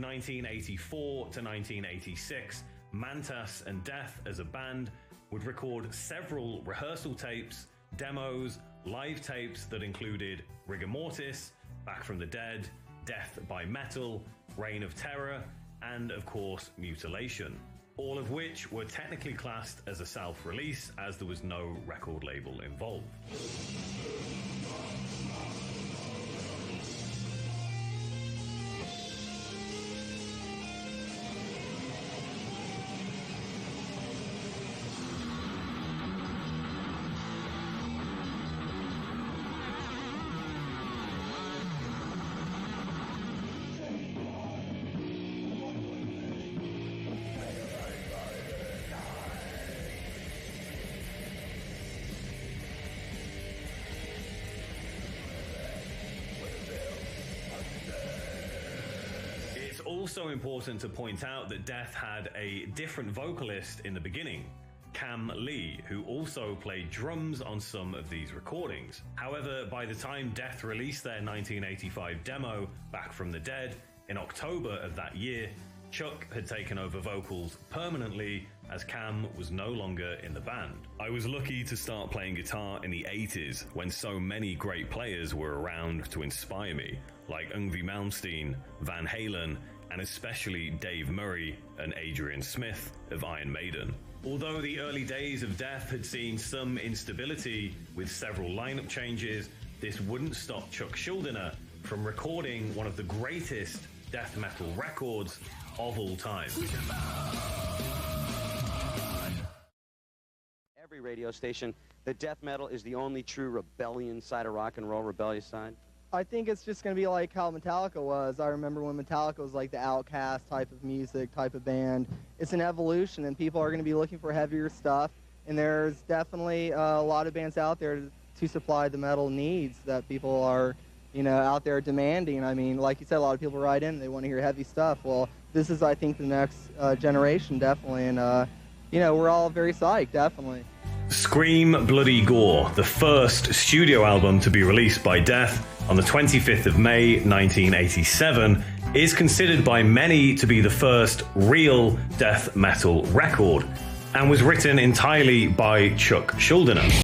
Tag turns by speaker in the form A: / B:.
A: 1984 to 1986, Mantas and Death as a band would record several rehearsal tapes, demos, live tapes that included Rigor Mortis, Back from the Dead, Death by Metal, Reign of Terror, and of course Mutilation, all of which were technically classed as a self-release as there was no record label involved. It's also important to point out that Death had a different vocalist in the beginning, Cam Lee, who also played drums on some of these recordings. However, by the time Death released their 1985 demo, Back from the Dead, in October of that year, Chuck had taken over vocals permanently as Cam was no longer in the band. I was lucky to start playing guitar in the 80s when so many great players were around to inspire me, like Yngwie Malmsteen, Van Halen, and especially Dave Murray and Adrian Smith of Iron Maiden. Although the early days of Death had seen some instability with several lineup changes, this wouldn't stop Chuck Schuldiner from recording one of the greatest death metal records of all time.
B: Every radio station, that death metal is the only true rebellion side of rock and roll, rebellious side?
C: I think it's just going to be like how Metallica was. I remember when Metallica was like the Outcast type of music, type of band. It's an evolution, and people are going to be looking for heavier stuff, and there's definitely a lot of bands out there to supply the metal needs that people are, you know, out there demanding. I mean, like you said, a lot of people write in, they want to hear heavy stuff. Well, this is, I think, the next generation, definitely, and, you know, we're all very psyched, definitely.
A: Scream Bloody Gore, the first studio album to be released by Death on the 25th of May 1987, is considered by many to be the first real death metal record, and was written entirely by Chuck Schuldiner.